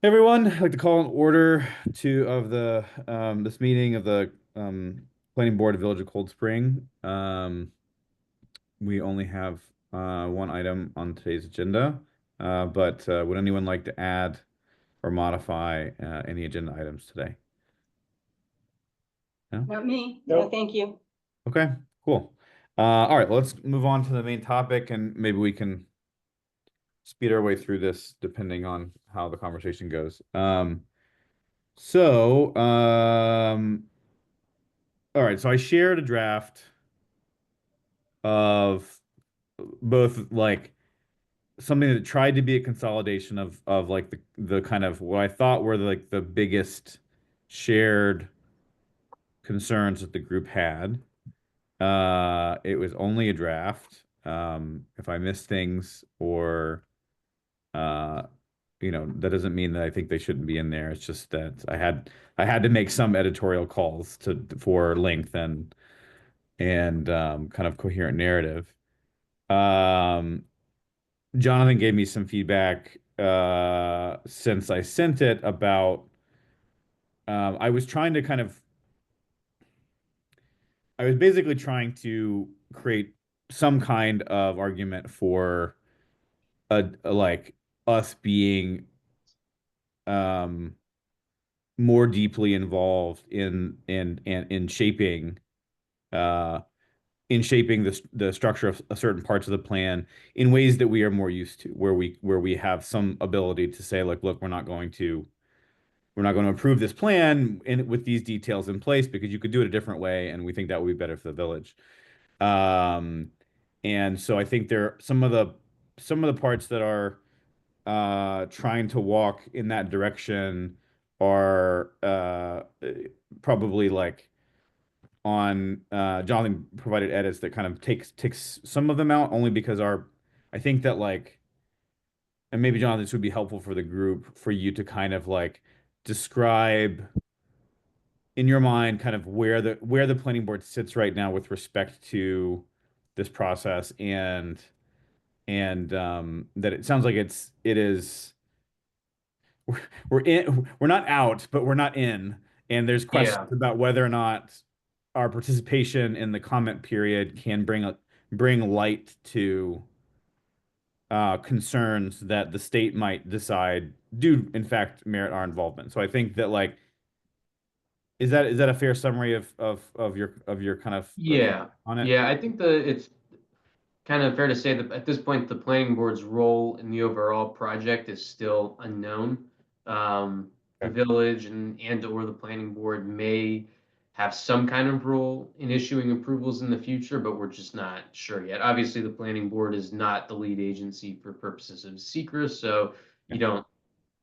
Hey everyone, I'd like to call an order of the this meeting of the Planning Board of Village of Cold Spring. We only have one item on today's agenda, but would anyone like to add or modify any agenda items today? No? Not me. No, Nope. thank you. Okay, cool. All right, let's move on to the main topic, and maybe we can speed our way through this depending on how the conversation goes. So, all right, so I shared a draft of both like something that tried to be a consolidation of like the kind of what I thought were the biggest shared concerns that the group had. It was only a draft. If I missed things or uh that doesn't mean that I think they shouldn't be in there. It's just that I had to make some editorial calls to for length and kind of coherent narrative. Um, Jonathan gave me some feedback since I sent it about I was trying to I was basically trying to create some kind of argument for like us being um more deeply involved uh in shaping the structure of certain parts of the plan in ways that we are more used to, where we have some ability to say, like, look, we're not going to approve this plan with these details in place because you could do it a different way, and we think that would be better for the village. Um, and so I think there are some of the parts that are trying to walk in that direction are probably like on Jonathan provided edits that kind of takes some of them out only because I think that like, and maybe Jonathan, this would be helpful for the group for you to kind of like describe in your mind kind of where the planning board sits right now with respect to this process and that it sounds like it is we're not out, but we're not in. And there's questions Yeah. about whether or not our participation in the comment period can bring light to concerns that the state might decide do in fact merit our involvement. So I think that like is that a fair summary of your kind of Yeah. on it? Yeah. I think it's kind of fair to say that at this point, the planning board's role in the overall project is still unknown. The Okay. village and or the planning board may have some kind of role in issuing approvals in the future, but we're just not sure yet. Obviously, the planning board is not the lead agency for purposes of secret, so Yeah. you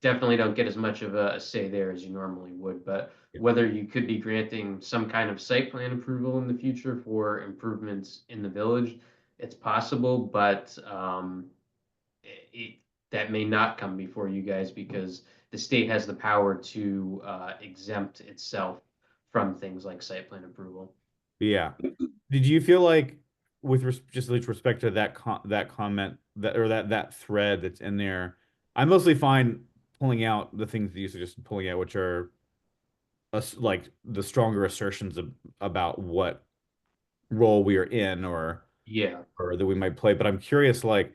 definitely don't get as much of a say there as you normally would. But Yeah. whether you could be granting some kind of site plan approval in the future for improvements in the village, it's possible, but it, that may not come before you guys because the state has the power to exempt itself from things like site plan approval. Yeah. Did you feel like with respect to that comment that thread that's in there, I'm mostly fine pulling out the things that you suggested pulling out, which are like the stronger assertions about what role we are in Yeah. or that we might play. But I'm curious, like,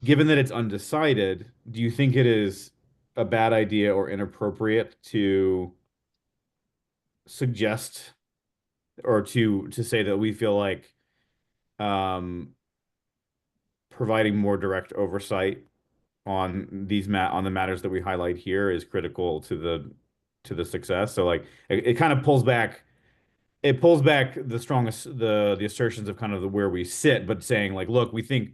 given that it's undecided, do you think it is a bad idea or inappropriate to suggest or to say that we feel like um, providing more direct oversight on the matters that we highlight here is critical to the success. So like it kind of pulls back the strongest the assertions of kind of where we sit, but saying like, look, we think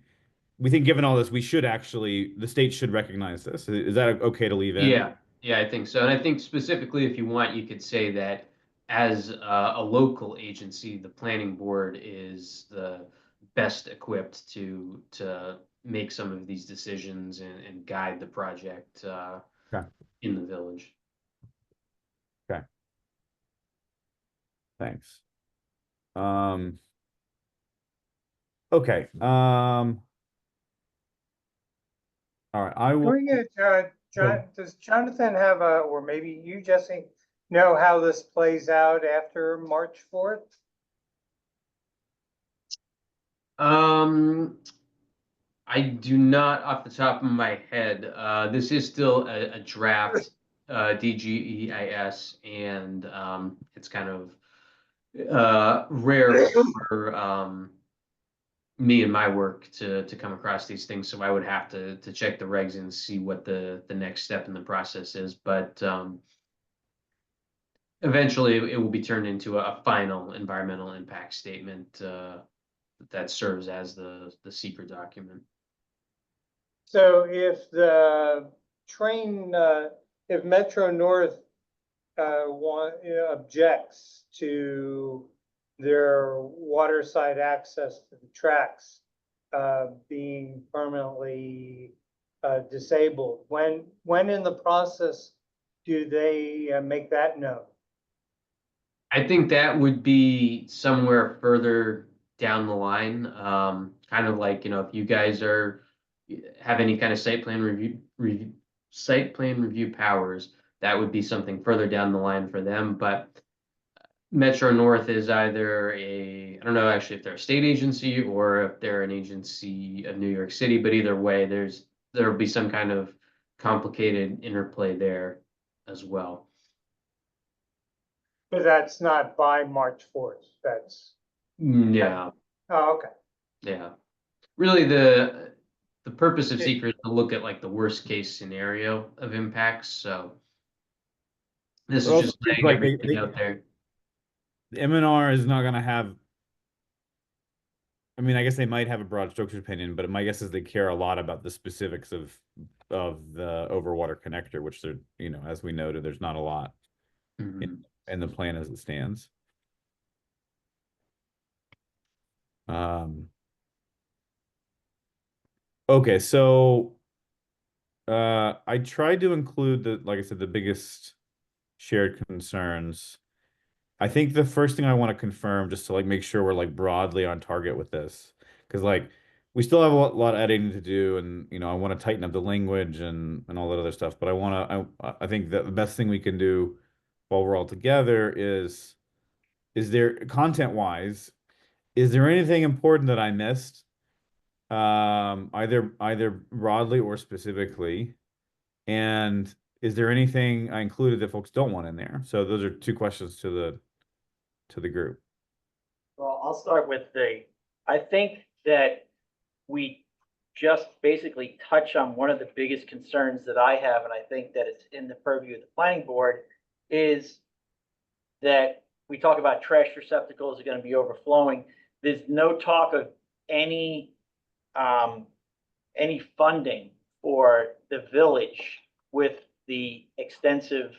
given all this, we should actually the state should recognize this. Is that okay to leave in? Yeah, yeah, I think so. And I think specifically, if you want, you could say that as a local agency, the planning board is the best equipped to make some of these decisions and guide the project Okay. in the village. Okay. Thanks. Um, okay. All right. I will. Doing it, So, Does Jonathan have a, or maybe you, Jesse, know how this plays out after March 4th? Um, I do not off the top of my head. This is still a draft DGEIS, and it's kind of rare for me and my work to come across these things. So I would have to check the regs and see what the next step in the process is. But eventually, it will be turned into a final environmental impact statement that serves as the secret document. So if the train, if Metro North objects to their waterside access to the tracks being permanently disabled, when in the process do they make that known? I think that would be somewhere further down the line. Kind of like, if you guys have any kind of site plan review powers, that would be something further down the line for them. But Metro North is either I don't know actually if they're a state agency or if they're an agency of New York City, but either way, there'll be some kind of complicated interplay there as well. But that's not by March 4th. That's, Yeah, oh, okay. yeah. Really, the purpose of secret is to look at like the worst case scenario of impacts. So this it is also just seems laying like everything out there. the MNR is not going to have. I mean, I guess they might have a broad strokes opinion, but my guess is they care a lot about the specifics of the overwater connector, which they're, as we noted, there's not a lot in, Mhm. in the plan as it stands. Um, okay, so I tried to include like I said, the biggest shared concerns. I think the first thing I want to confirm, just to like make sure we're like broadly on target with this, because like we still have a lot of editing to do, and I want to tighten up the language and all that other stuff. But I think that the best thing we can do while we're all together is there content wise, is there anything important that I missed, either broadly or specifically, and is there anything I included that folks don't want in there? So those are two questions to the group. Well, I'll start with I think that we just basically touch on one of the biggest concerns that I have, and I think that it's in the purview of the planning board, is that we talk about trash receptacles are going to be overflowing. There's no talk of any um, any funding for the village with the extensive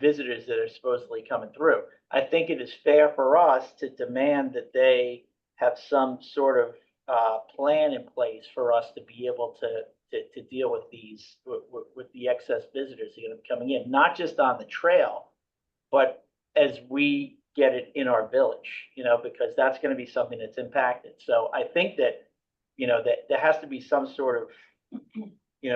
visitors that are supposedly coming through. I think it is fair for us to demand that they have some sort of plan in place for us to be able to deal with these with the excess visitors that are going to be coming in, not just on the trail, but as we get it in our village, because that's going to be something that's impacted. So I think that, that there has to be some sort of,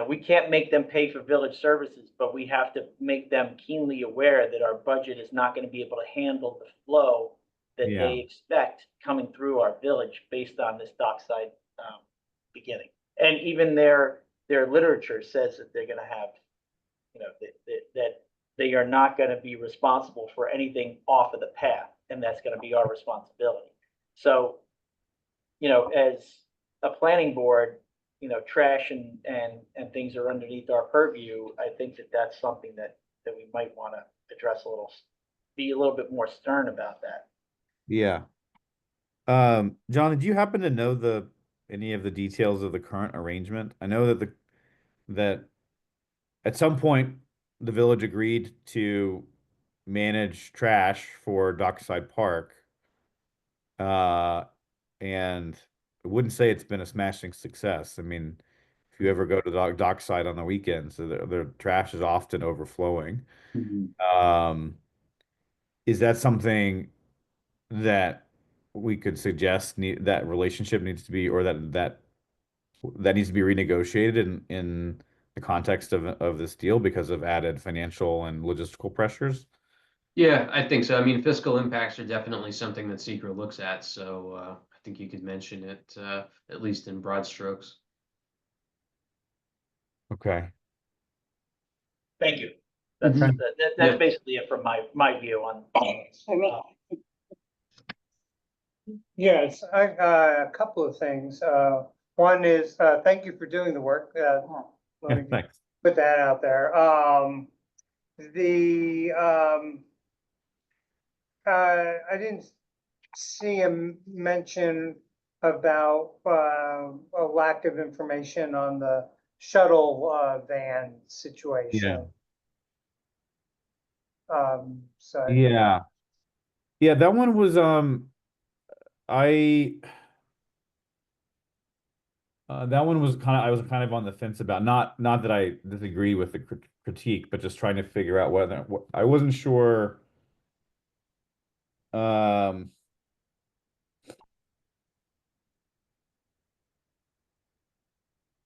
we can't make them pay for village services, but we have to make them keenly aware that our budget is not going to be able to handle the flow that Yeah. they expect coming through our village based on this dockside beginning. And even their literature says that they're going to have, that they are not going to be responsible for anything off of the path, and that's going to be our responsibility. So, as a planning board, trash and things are underneath our purview. I think that that's something that we might want to address be a little bit more stern about that. Yeah. John, did you happen to know any of the details of the current arrangement? I know that at some point the village agreed to manage trash for Dockside Park. Uh, and I wouldn't say it's been a smashing success. I mean, if you ever go to the Dockside on the weekends, the trash is often overflowing. Mhm. Um, is that something that we could suggest that relationship needs to be, or that needs to be renegotiated in the context of this deal because of added financial and logistical pressures? Yeah, I think so. I mean, fiscal impacts are definitely something that Secra looks at, so I think you could mention it at least in broad strokes. Okay. Thank you. That's, Okay. that's Yeah. basically it from my view on. Yes, a couple of things. One is, thank you for doing the work. Let Yeah, me thanks. put that out there. The, I didn't see a mention about, a lack of information on the shuttle, van Yeah. situation. So. Yeah. Yeah, that one was I that one was kind of I was kind of on the fence about, not that I disagree with the critique, but just trying to figure out whether I wasn't sure. Um,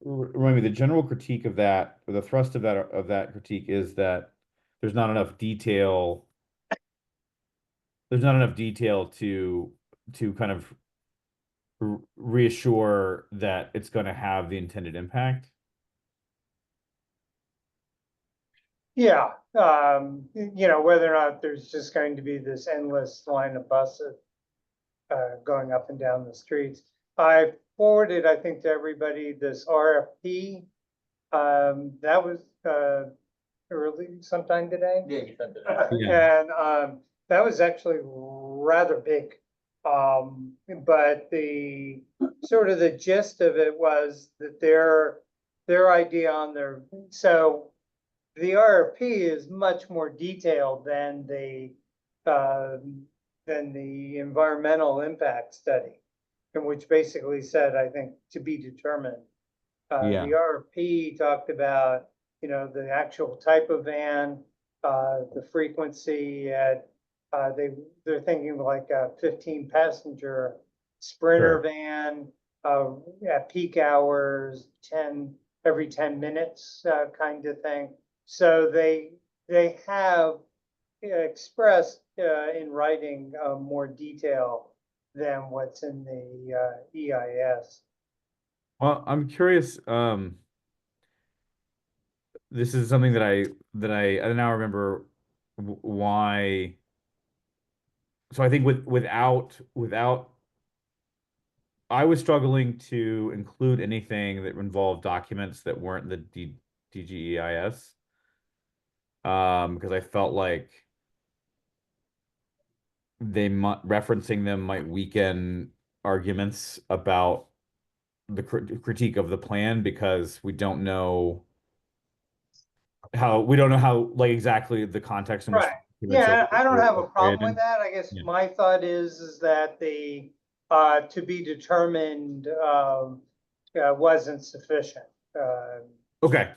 Remind me, the general critique of that, or the thrust of that critique is that there's not enough detail. There's not enough detail to kind of reassure that it's going to have the intended impact. Yeah, whether or not there's just going to be this endless line of buses going up and down the streets. I forwarded, I think, to everybody this RFP. That was early sometime today. Yeah, you sent it out. Yeah. And that was actually rather big. But the sort of the gist of it was that their idea on their, so the RFP is much more detailed than the environmental impact study, and which basically said, I think, to be determined. Yeah. The RFP talked about, the actual type of van, the frequency at, they're thinking like a 15 passenger Sprinter Sure. van, at peak hours, every 10 minutes, kind of thing. So they have expressed in writing more detail than what's in the EIS. Well, I'm curious. This is something I now remember why. So I think without I was struggling to include anything that involved documents that weren't the DGEIS, because I felt like referencing them might weaken arguments about the critique of the plan, because we don't know how, like, exactly the context in which Right. documents Yeah, I don't have a were problem with created. that. I guess Yeah. my thought is that the to be determined wasn't sufficient. Okay.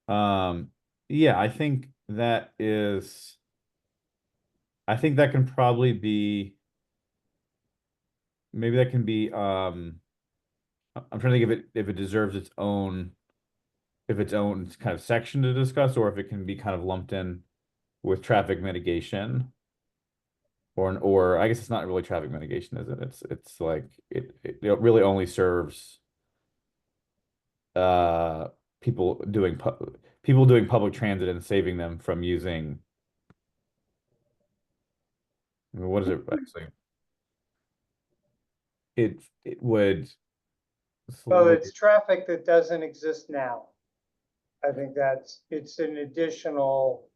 Yeah, I think that can probably be, maybe that can be, I'm trying to think if it deserves its own kind of section to discuss, or if it can be kind of lumped in with traffic mitigation. Or I guess it's not really traffic mitigation, is it? It's like it really only serves uh people people doing public transit and saving them from using, I mean, what is it actually? It would Well, slowly. it's traffic that doesn't exist now. I think it's an additional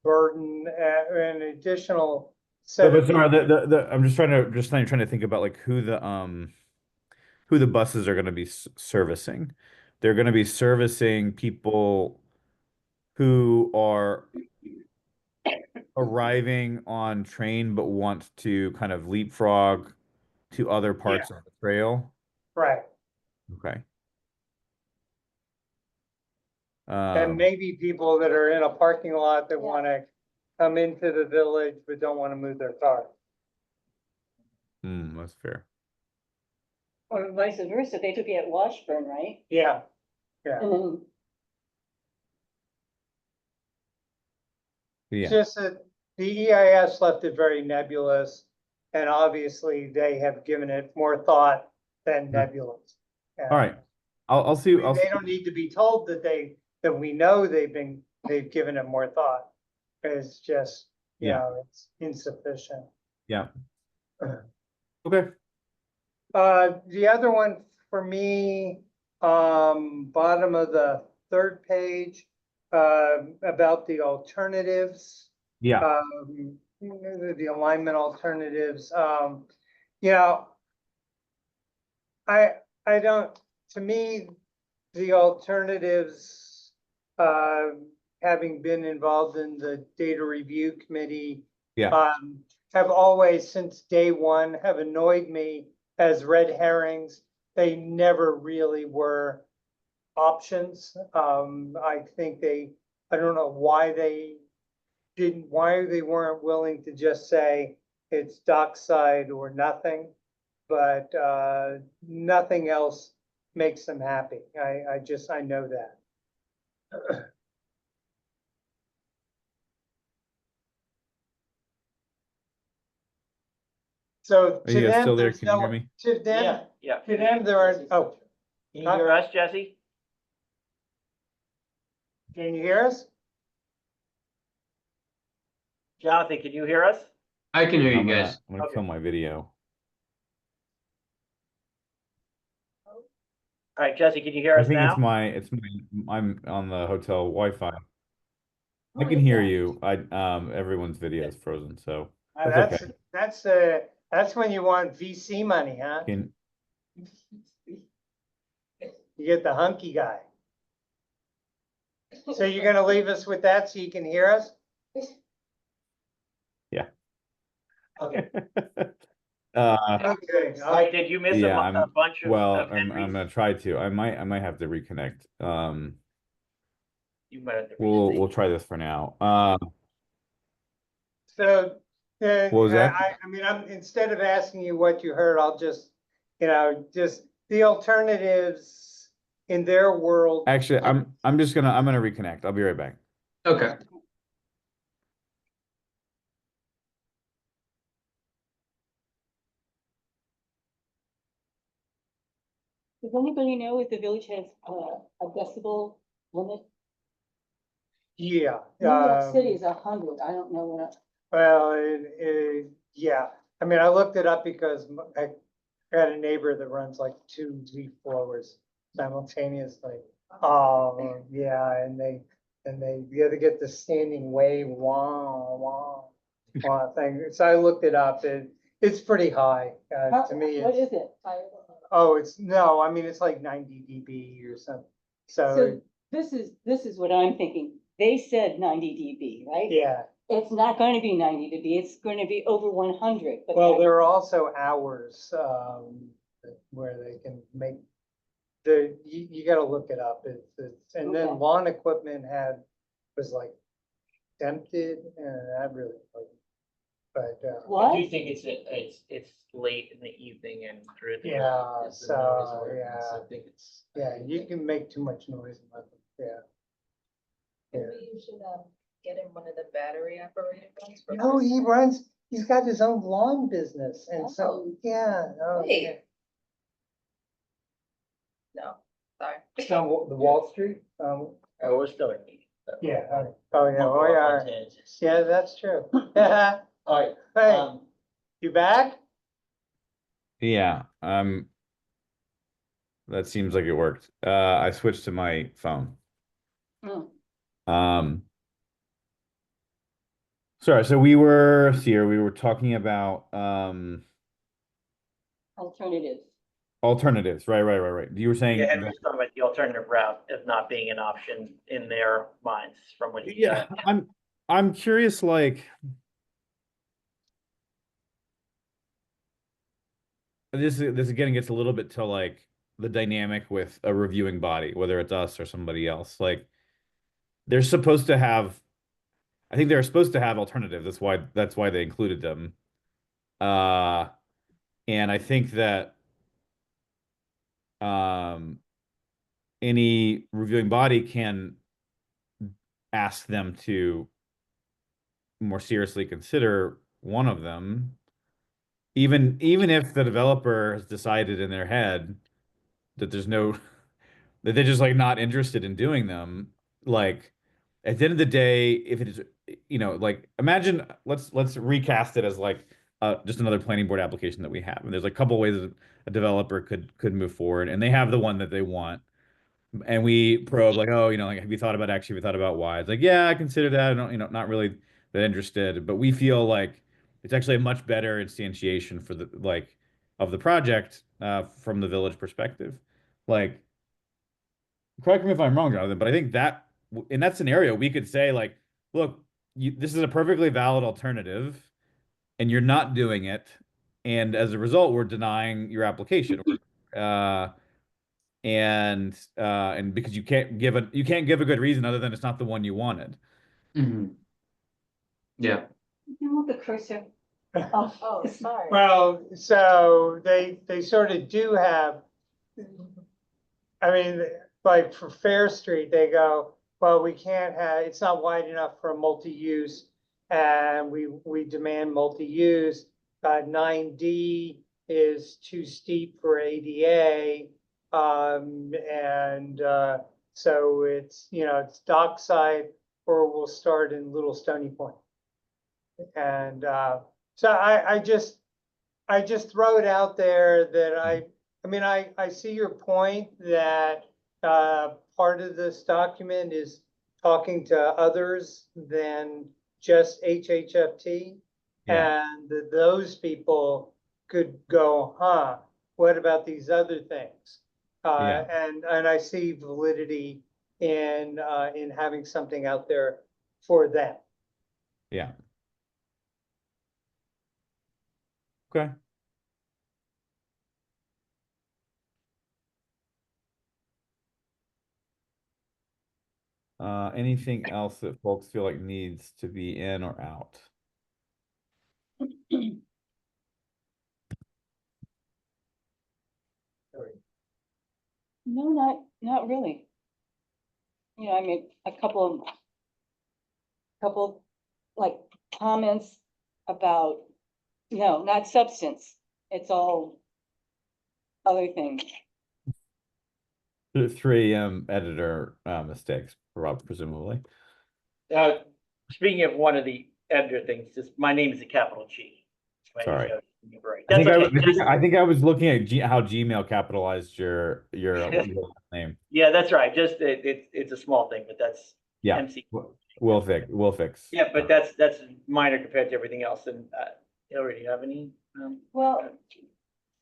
burden, an additional No, set but of. sorry, I'm just trying to think about like who the buses are going to be servicing. They're going to be servicing people who are arriving on train but want to kind of leapfrog to other Yeah, parts of the trail. right. Okay. And Um, maybe people that are in a parking lot that want to come into the village but don't want to move their car. that's fair. Or vice versa, they took it at Washburn, right? Yeah, yeah. And then, Yeah. Just that the EIS left it very nebulous, and obviously they have given it more thought than nebulous. All right. I'll see. They don't need to be told that we know they've given it more thought. It's just, you Yeah. know, it's insufficient. Yeah. Okay. The other one for me, bottom of the third page, about the alternatives. Yeah. The alignment alternatives, you know, I don't, to me, the alternatives, having been involved in the data review committee, Yeah. have always, since day one, have annoyed me as red herrings. They never really were options. I think I don't know why why they weren't willing to just say it's dockside or nothing, but nothing else makes them happy. I know that. So Are to you guys them, still there? there's Can you hear no, me? to them, Yeah. to them, there are, oh, Can you hear us, Jesse? can you hear us? Jonathan, can you hear us? I can hear you I'm guys. gonna Okay. kill my video. All right, Jesse, can you hear I us think now? I'm on the hotel Wi-Fi. I What can is hear that? you. Everyone's video is frozen, so Uh, that's That's, okay. that's when you want VC money, huh? Can You get the hunky guy. So you're gonna leave us with that so you can hear us? yeah. Okay. Okay. Mike, did you miss Yeah, a bunch of I'm Henry's? gonna try to. I might have to reconnect. You might have to We'll try this for now. So, What was that? I mean, instead of asking you what you heard, I'll just, just the alternatives in their world. Actually, I'm gonna reconnect. I'll be right back. Okay. Does anybody know if the village has a decibel limit? Yeah. New York City is 100, I don't know what. Well, yeah, I mean, I looked it up because I had a neighbor that runs like 2 leaf blowers simultaneously. Oh, yeah, and you had to get the standing wave, wah thing. So I looked it up, it's pretty high, to me. What It's, is it? oh, no, I mean, it's like 90 dB or something. So, So this is what I'm thinking. They said 90 dB, right? yeah. It's not going to be 90 dB. It's going to be over 100. But Well, there are also hours, where they can make you gotta look it up. And then Okay. lawn equipment was like tempted and that really, like, but, What? I do think it's late in the evening and through the. Yeah, it's the noise so, ordinance. yeah. I think it's. yeah, you can make too much noise in them, yeah. Yeah. Maybe you should get him one of the battery operated ones. for No, Christmas. he's got his own lawn business and so, Oh. yeah. no, Wait. yeah. No, sorry. It's on the Wall Street, Oh, we're still in meeting. yeah, oh, yeah, oh, yeah, yeah, that's true. All right, Hey, you back? Yeah. That seems like it worked. I switched to my phone. Hmm. Sorry. So we were here. We were talking about Alternatives. alternatives. Right. You were saying yeah, Henry's talking about the alternative route of not being an option in their minds from what he yeah. said. I'm curious. Like this again gets a little bit to like the dynamic with a reviewing body, whether it's us or somebody else. Like they're supposed to have. I think they're supposed to have alternatives. That's why they included them. And I think that um, any reviewing body can ask them to more seriously consider one of them, even if the developer has decided in their head that there's no that they're just like not interested in doing them. Like at the end of the day, if it is, like imagine let's recast it as like just another planning board application that we have, and there's a couple ways that a developer could move forward, and they have the one that they want. And we probe like, oh, like, have you thought about X? Have you thought about Y? It's like, yeah, I consider that. I don't, not really that interested, but we feel like it's actually a much better instantiation for the like of the project from the village perspective. Like, correct me if I'm wrong, Jonathan, but I think that in that scenario, we could say like, look, this is a perfectly valid alternative, and you're not doing it, and as a result, we're denying your application. And because you can't give a good reason other than it's not the one you wanted. Mhm. Yeah. You can move the cursor. Oh, Oh, sorry. Well, so they sort of do have, I mean, like for Fair Street, they go, well, we can't have, it's not wide enough for a multi-use. And we demand multi-use. 9D is too steep for ADA. So it's dockside, or we'll start in Little Stony Point. And so I just throw it out there that I mean, I see your point that part of this document is talking to others than just HHFT. Yeah. And that those people could go, huh, what about these other things? Yeah. And I see validity in having something out there for them. Yeah. Okay. Anything else that folks feel like needs to be in or out? no, not really. I mean, a couple like comments about, no, not substance. It's all other things. 3 editor mistakes, Rob, presumably. Speaking of one of the editor things, just my name is a capital G. Sorry. Right. I That's think okay. I think I was looking at how Gmail capitalized your last name. Yeah, that's right. Just it's a small thing, but that's Yeah. MC. We'll fix. Yeah, but that's minor compared to everything else. And Hillary, do you have any? Well,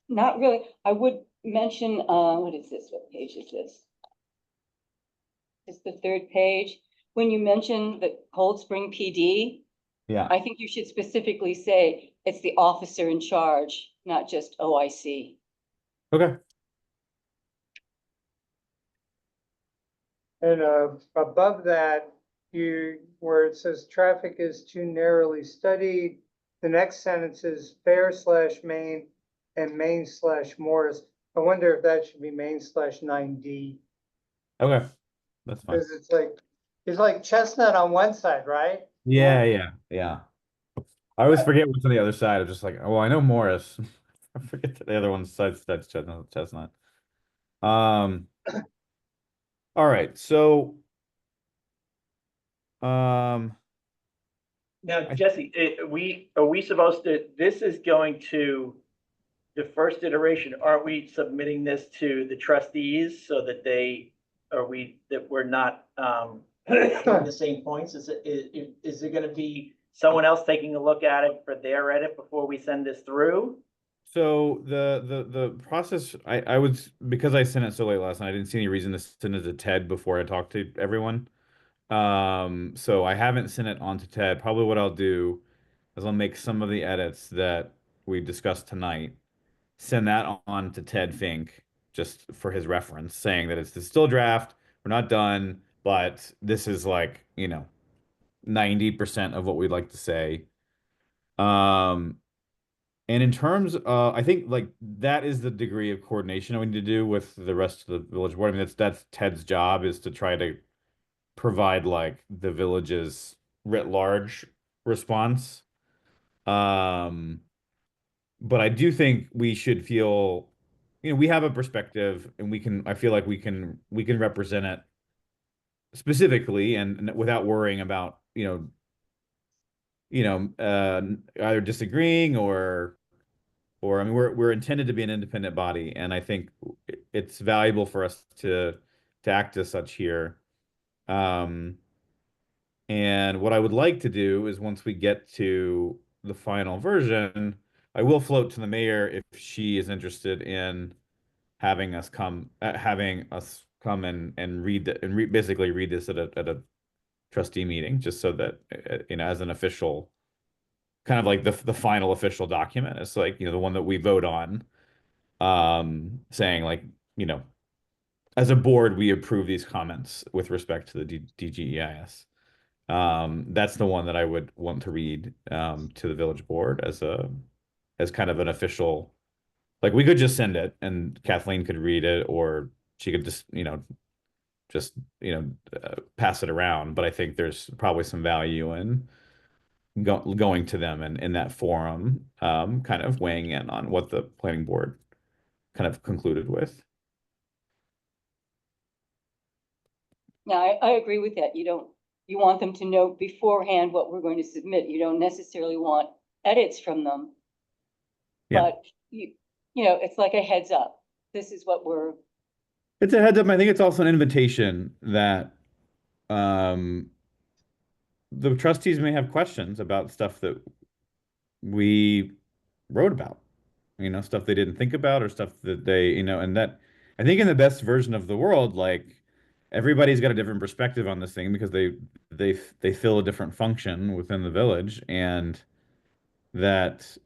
not really. I would mention, what is this? What page is this? It's the third page. When you mention the Cold Spring PD, Yeah. I think you should specifically say it's the officer in charge, not just OIC. Okay. And above that, where it says traffic is too narrowly studied, the next sentence is Fair/Main and Main/Morris. I wonder if that should be Main/9D. Okay. That's fine. Because it's like Chestnut on one side, right? Yeah. I always forget what's on the other side. I'm just like, oh, I know Morris. I forget that the other one's that's Chestnut. All right. So, Now, Jesse, are we supposed to? This is going to the first iteration. Aren't we submitting this to the trustees so that we're not hitting the same points? Is it going to be someone else taking a look at it for their edit before we send this through? so the process, I was, because I sent it so late last night, I didn't see any reason to send it to Ted before I talked to everyone. So I haven't sent it on to Ted. Probably what I'll do is I'll make some of the edits that we discussed tonight, send that on to Ted Fink just for his reference, saying that it's still draft, we're not done, but this is like, 90% of what we'd like to say. Um, And in terms I think like that is the degree of coordination we need to do with the rest of the village board. I mean, that's Ted's job, is to try to provide like the village's writ large response. Um, but I do think we should feel, we have a perspective and I feel like we can represent it specifically and without worrying about, either disagreeing or I mean, we're intended to be an independent body, and I think it's valuable for us to act as such here. Um, and what I would like to do is once we get to the final version, I will float to the mayor if she is interested in having us come and read basically read this at a trustee meeting, just so that as an official, kind of like the final official document. It's like, the one that we vote on, saying like, you know, as a board, we approve these comments with respect to the DGEIS. That's the one that I would want to read to the village board as kind of an official. Like, we could just send it and Kathleen could read it, or she could just pass it around. But I think there's probably some value in going to them and in that forum, kind of weighing in on what the planning board kind of concluded with. Now, I agree with that. You want them to know beforehand what we're going to submit. You don't necessarily want edits from them. Yeah. But it's like a heads up. This is what It's a heads up. I think it's also an invitation that um, the trustees may have questions about stuff that we wrote about, stuff they didn't think about, or stuff that and that I think in the best version of the world, like, everybody's got a different perspective on this thing because they fill a different function within the village, and that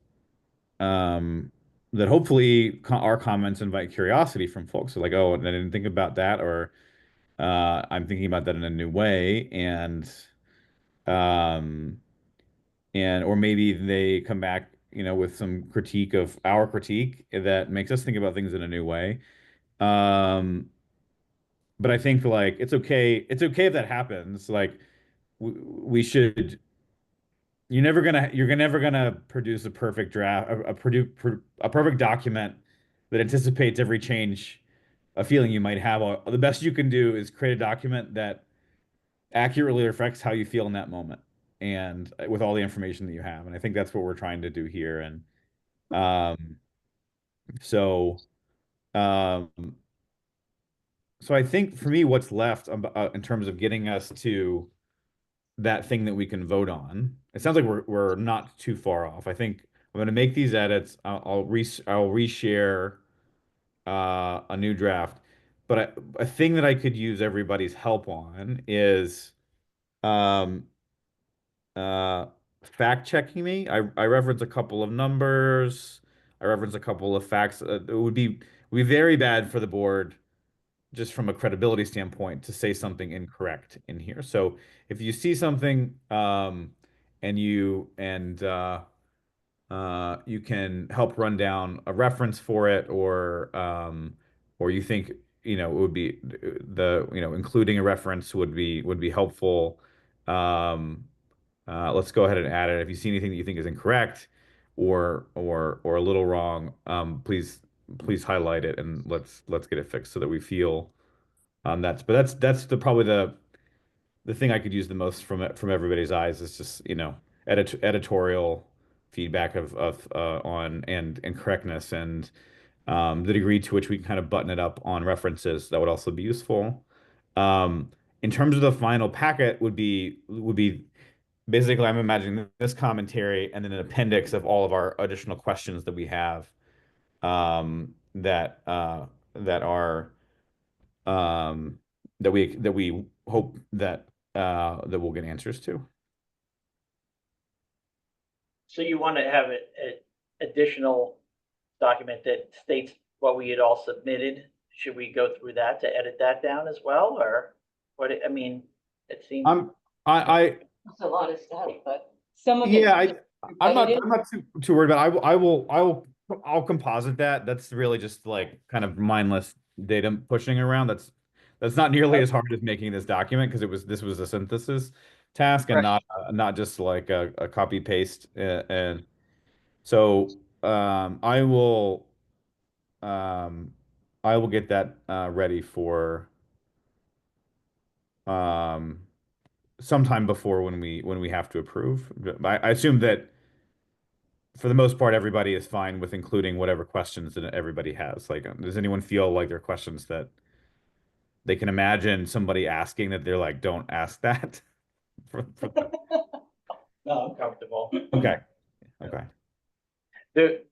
um that hopefully our comments invite curiosity from folks. So like, oh, I didn't think about that, or I'm thinking about that in a new way, um or maybe they come back, with some critique of our critique that makes us think about things in a new way. Um, but I think like it's okay if that happens. Like, we should. You're never gonna produce a perfect draft, a perfect document that anticipates every change, a feeling you might have. The best you can do is create a document that accurately reflects how you feel in that moment, and with all the information that you have. And I think that's what we're trying to do here. And um, so um, so I think for me, what's left in terms of getting us to that thing that we can vote on, it sounds like we're not too far off. I think I'm going to make these edits. I'll reshare a new draft. But a thing that I could use everybody's help on is um, uh, fact checking me. I reference a couple of numbers. I reference a couple of facts. It would be very bad for the board, just from a credibility standpoint, to say something incorrect in here. So if you see something, and you can help run down a reference for it, or you think, it would be including a reference would be helpful. Um, let's go ahead and add it. If you see anything that you think is incorrect or a little wrong, please highlight it, and let's get it fixed so that we feel that's probably the thing I could use the most from everybody's eyes, is just, editorial feedback of on and correctness, and the degree to which we can kind of button it up on references. That would also be useful. Um, in terms of the final packet, would be basically, I'm imagining this commentary and then an appendix of all of our additional questions that we have, that are um, that we hope that we'll get answers to. So you want to have a additional document that states what we had all submitted? Should we go through that to edit that down as well, or what? I mean, it seems. I It's a lot of stuff, but some of it. Yeah, repetitive. I'm not too worried about it. I'll composite that. That's really just like kind of mindless data pushing around. That's not nearly as hard as making this document because this was a synthesis task and Right. not just like a copy paste. And so um I will get that ready for um sometime before when we have to approve. I assume that for the most part, everybody is fine with including whatever questions that everybody has. Like, does anyone feel like there are questions that they can imagine somebody asking that they're like, don't ask that? For them? No, I'm comfortable. Okay. Okay. The,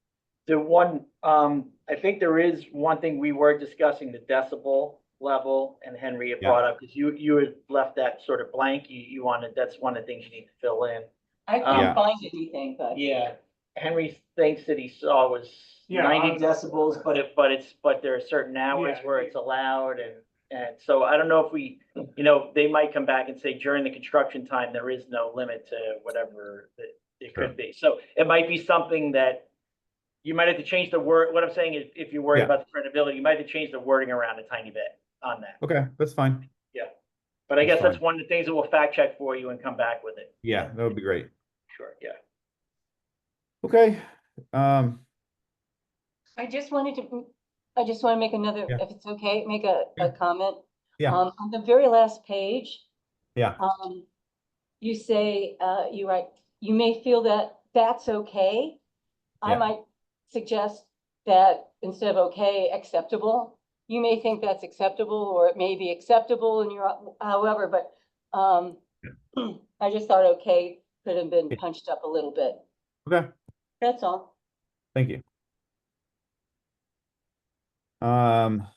the one, I think there is one thing we were discussing, the decibel level, and Henry had Yeah. brought up, because you had left that sort of blank, you wanted, that's one of the things you need to fill in. I Yeah. couldn't find anything, but. Yeah, Henry thinks that he saw was Yeah, 90 decibels, but there are certain hours Yeah. where it's allowed, and so I don't know if we, they might come back and say during the construction time, there is no limit to whatever it Sure. could be. So it might be something that you might have to change the word. What I'm saying is, if you're worried Yeah. about the credibility, you might have to change the wording around a tiny bit on that. Okay, that's fine. But I That's guess that's fine. one of the things that we'll fact check for you and come back with it. Yeah, that would be great. Sure, yeah. Okay. I just want to make another, Yeah. if it's okay, make a Yeah. comment. Yeah. On the very last page, Yeah. you say, you write, you may feel that that's okay. I Yeah. might suggest that instead of okay, acceptable. You may think that's acceptable, or it may be acceptable in your, however, but, I just thought okay could have been Yeah. punched up a little bit. Okay. That's all. Thank you. Um,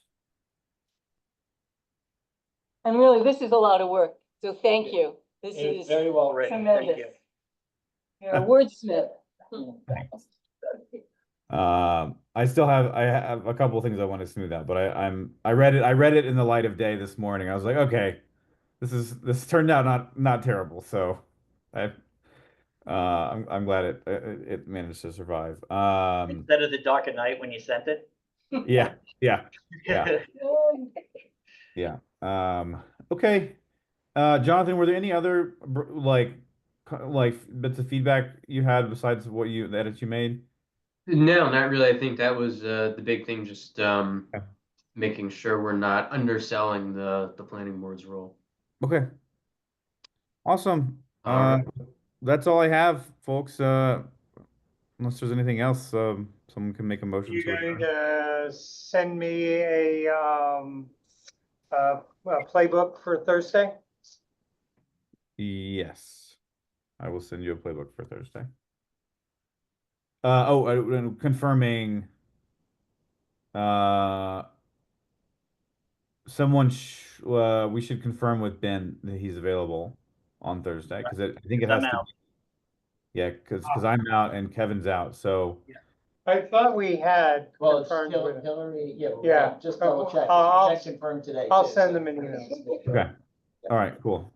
And really, this is a lot of work, so thank you. This is Very well written, thank tremendous. you. You're a wordsmith. I have a couple of things I want to smooth out, but I read it in the light of day this morning. I was like, okay, this turned out not terrible. So I'm glad it managed to survive. Instead of the dark of night when you sent it. Yeah, yeah, yeah. Okay. Jonathan, were there any other like bits of feedback you had besides the edits you made? No, not really. I think that was the big thing, just Okay. making sure we're not underselling the planning board's role. Okay. Awesome. All right. That's all I have, folks. Unless there's anything else, someone can make a motion You to going adjourn. to send me a playbook for Thursday? Yes, I will send you a playbook for Thursday. And confirming. Uh, we should confirm with Ben that he's available on Thursday because I think it I'm has to out. be. Yeah, because I'm out and Kevin's out, so. I thought we had Well, it's confirmed with. Hillary, yeah, Yeah. just double check. I'll- Check confirmed today. I'll too, send so- them an email. Okay. All right. Cool.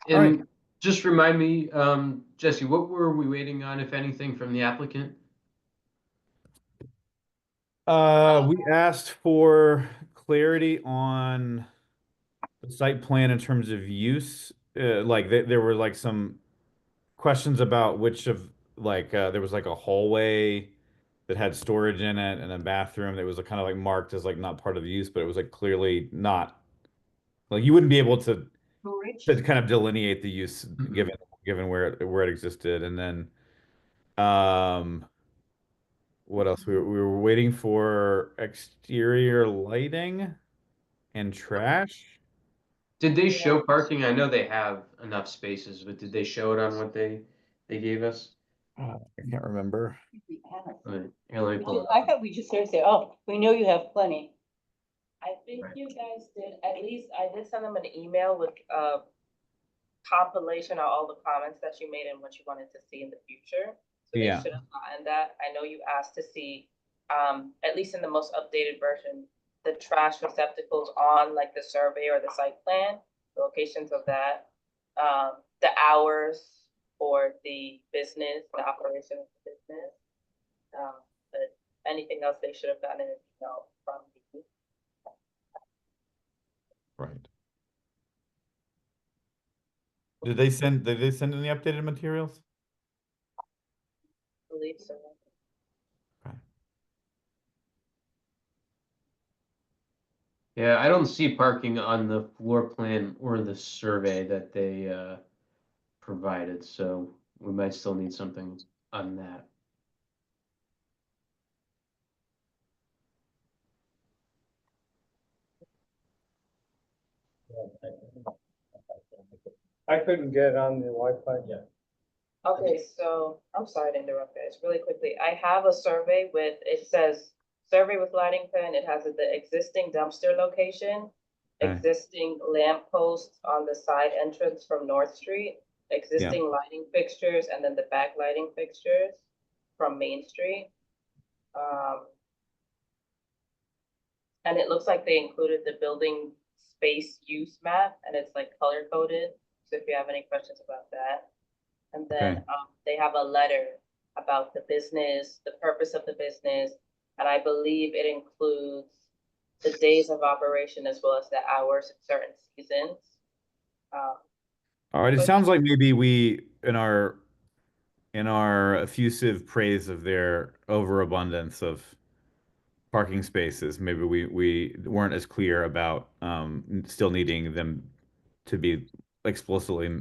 All And just remind me, Jesse, what were we waiting on, if anything, from the applicant? We asked for clarity on the site plan in terms of use. Like there were like some questions about which of there was like a hallway that had storage in it and a bathroom that was kind of like marked as like not part of the use, but it was like clearly not. Like you wouldn't be able to kind of delineate the use given where it existed. And then what else? We were waiting for exterior lighting and trash. Did they show parking? I know they have enough spaces, but did they show it on what they gave us? I can't remember. Right. Here, let me pull it up. I thought we just sort of say, oh, we know you have plenty. I think you guys did, at least I did send them an email with a compilation of all the comments that you made and what you wanted to see in the future. So they Yeah. should have gotten that. I know you asked to see, at least in the most updated version, the trash receptacles on like the survey or the site plan, the locations of that, the hours for the business, the operation of the business. But anything else they should have gotten an email from the. Right. Did they send any updated materials? Believe so. Okay. Yeah, I don't see parking on the floor plan or the survey that they provided, so we might still need something on that. I couldn't get on the Wi-Fi yet. Okay, so I'm sorry to interrupt guys, really quickly. I have a survey with, it says survey with lighting plan. It has the existing dumpster location, Okay. existing lamp posts on the side entrance from North Street, existing lighting fixtures, and then the back lighting fixtures from Main Street. And it looks like they included the building space use map, and it's like color coded. So if you have any questions about that. And then Okay. they have a letter about the business, the purpose of the business, and I believe it includes the days of operation as well as the hours in certain seasons. All right. It sounds like maybe we, in our effusive praise of their overabundance of parking spaces, maybe we weren't as clear about still needing them to be explicitly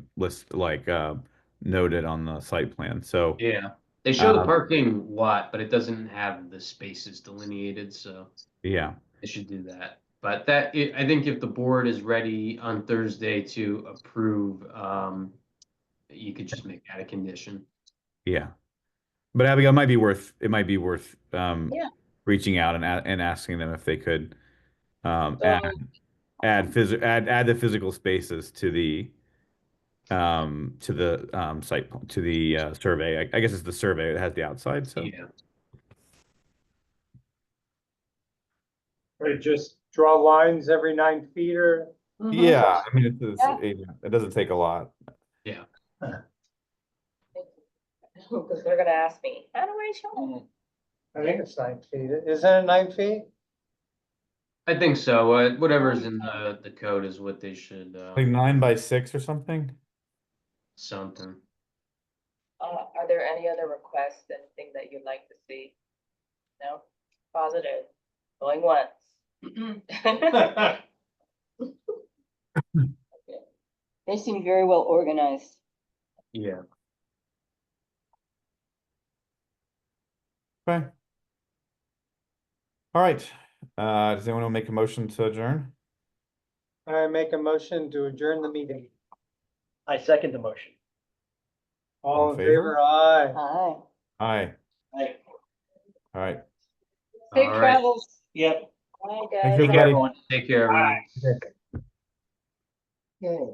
noted on the site plan. So Yeah, they show the Um, parking lot, but it doesn't have the spaces delineated, so yeah, they should do that. But I think if the board is ready on Thursday to approve, you could just make that a condition. yeah. But Abigail, it might be worth Yeah. reaching out and asking them if they could add So add the physical spaces to the site to the survey. I guess it's the survey that has the outside. So Yeah, Or just draw lines every 9 feet or? yeah, I mean Yeah. it doesn't take a lot. yeah. because they're gonna ask me, how do I show? I think it's 9 feet. Isn't it 9 feet? I think so. Whatever's in the code is what they should, Like 9 by 6 or something. something. Are there any other requests, anything that you'd like to see? No? Positive, going once. They seem very well organized. Yeah. Okay. All right. Does anyone want to make a motion to adjourn? I make a motion to adjourn the meeting. I second the motion. All in favor? Aye. Hi. Aye. Aye. All right. Safe All right. travels. Yep. Bye, Thank guys. you, Take care, everybody. everyone. Take care, everyone. Okay.